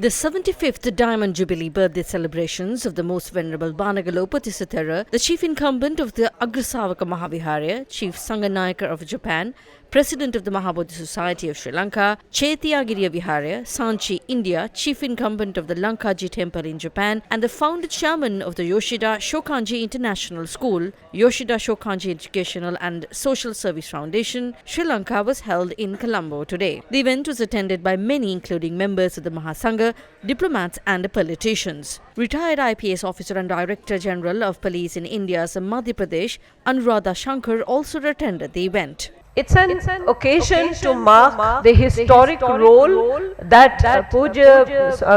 The 75th Diamond Jubilee birthday celebrations of the Most Venerable Banagala Upatissa Thero, the chief incumbent of the Agrasavaka Mahaviharya, Chief Sanganayaka of Japan, President of the Mahabodhi Society of Sri Lanka, Chaitiyagiriya Viharya, Sanchi, India, Chief Incumbent of the Lankaji Temple in Japan, and the founder chairman of the Yoshida Shokanji International School, Yoshida Shokanji Educational and Social Service Foundation, Sri Lanka was held in Colombo today. The event was attended by many including members of the Mahasangha, diplomats and politicians. Retired IPS officer and Director General of Police in India's Madhya Pradesh, Anuradha Shankar also attended the event. It's an occasion to mark the historic role that Puja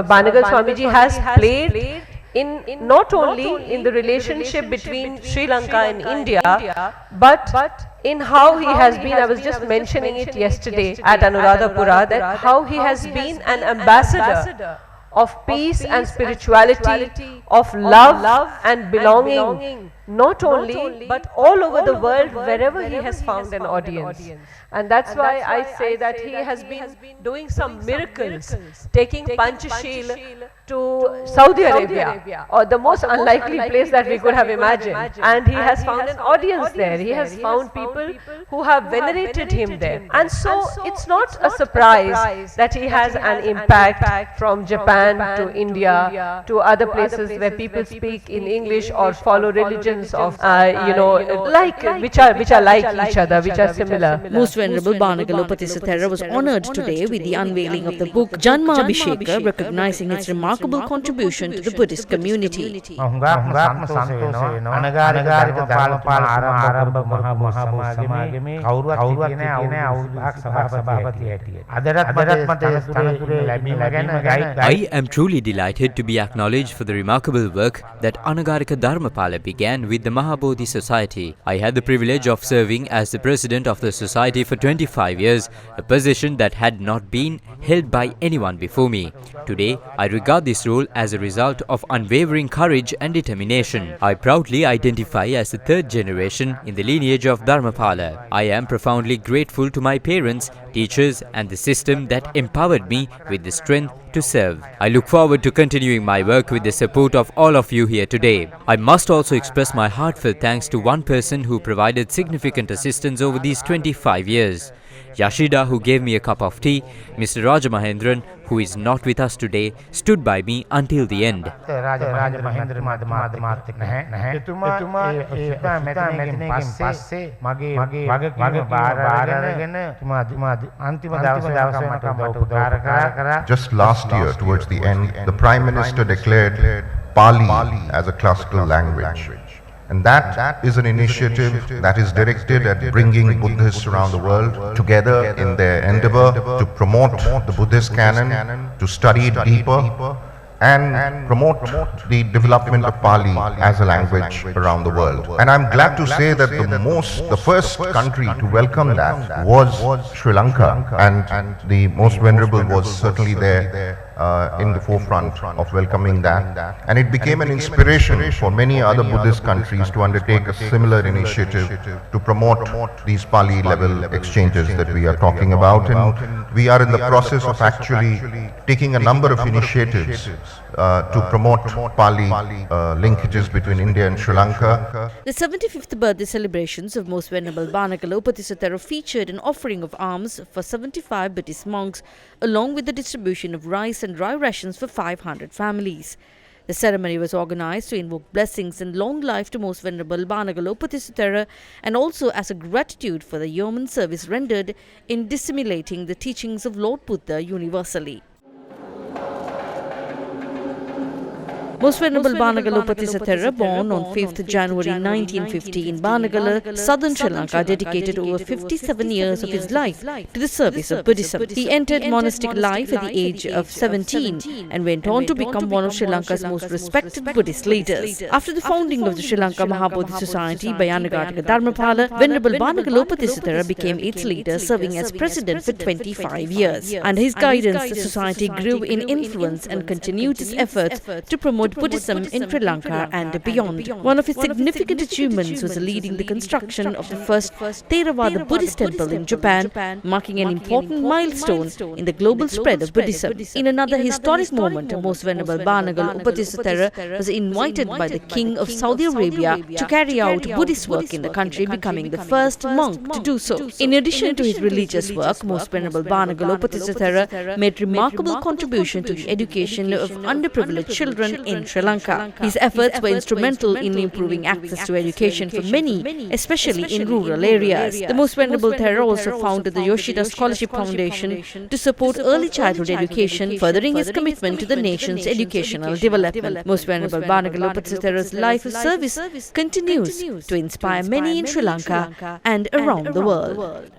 Banagala Swamiji has played in not only in the relationship between Sri Lanka and India, but in how he has been. I was just mentioning it yesterday at Anuradhapura, that how he has been an ambassador of peace and spirituality, of love and belonging, not only but all over the world, wherever he has found an audience. And that's why I say that he has been doing some miracles, taking Panchashil to Saudi Arabia, or the most unlikely place that we could have imagined. And he has found an audience there. He has found people who have venerated him there. And so it's not a surprise that he has an impact from Japan to India to other places where people speak in English or follow religions of which are like each other, which are similar. Most Venerable Banagala Upatissa Thero was honoured today with the unveiling of the book Janma Abhisheka, recognizing its remarkable contribution to the Buddhist community. I am truly delighted to be acknowledged for the remarkable work that Anagarika Dharmapala began with the Mahabodhi Society. I had the privilege of serving as the president of the society for 25 years, a position that had not been held by anyone before me. Today, I regard this role as a result of unwavering courage and determination. I proudly identify as the third generation in the lineage of Dharmapala. I am profoundly grateful to my parents, teachers and the system that empowered me with the strength to serve. I look forward to continuing my work with the support of all of you here today. I must also express my heartfelt thanks to one person who provided significant assistance over these 25 years. Yashida, who gave me a cup of tea, Mr. Rajamahendran, who is not with us today, stood by me until the end. Just last year, towards the end, the Prime Minister declared Pali as a classical language. And that is an initiative that is directed at bringing Buddhists around the world together in their endeavor to promote the Buddhist canon, to study it deeper, and promote the development of Pali as a language around the world. And I'm glad to say that the first country to welcome that was Sri Lanka, and the Most Venerable was certainly there in the forefront of welcoming that, and it became an inspiration for many other Buddhist countries to undertake a similar initiative to promote these Pali level exchanges that we are talking about. And we are in the process of actually taking a number of initiatives to promote Pali linkages between India and Sri Lanka. The 75th birthday celebrations of Most Venerable Banagala Upatissa Thero featured an offering of alms for 75 Buddhist monks, along with the distribution of rice and dry rations for 500 families. The ceremony was organized to invoke blessings and long life to Most Venerable Banagala Upatissa Thero, and also as a gratitude for the yeoman service rendered in disseminating the teachings of Lord Buddha universally. Most Venerable Banagala Upatissa Thero, born on 5th January 1950 in Banagala, southern Sri Lanka, dedicated over 57 years of his life to the service of Buddhism. He entered monastic life at the age of 17 and went on to become one of Sri Lanka's most respected Buddhist leaders. After the founding of the Sri Lanka Mahabodhi Society by Anagarika Dharmapala, Venerable Banagala Upatissa Thero became its leader, serving as president for 25 years. Under his guidance, the society grew in influence and continued its efforts to promote promote Buddhism in Sri Lanka and beyond. One of his significant achievements was leading the construction of the first Theravada Buddhist temple in Japan, marking an important milestone in the global spread of Buddhism. In another historic moment, Most Venerable Banagala Upatissa Thero was invited by the King of Saudi Arabia to carry out Buddhist work in the country, becoming the first monk to do so. In addition to his religious work, Most Venerable Banagala Upatissa Thero made remarkable contribution to the education of underprivileged children in Sri Lanka. His efforts were instrumental in improving access to education for many, especially in rural areas. The Most Venerable Thero also founded the Yoshida Scholarship Foundation to support early childhood education, furthering his commitment to the nation's educational development. Most Venerable Banagala Upatissa Thero's life of service continues to inspire many in Sri Lanka and around the world.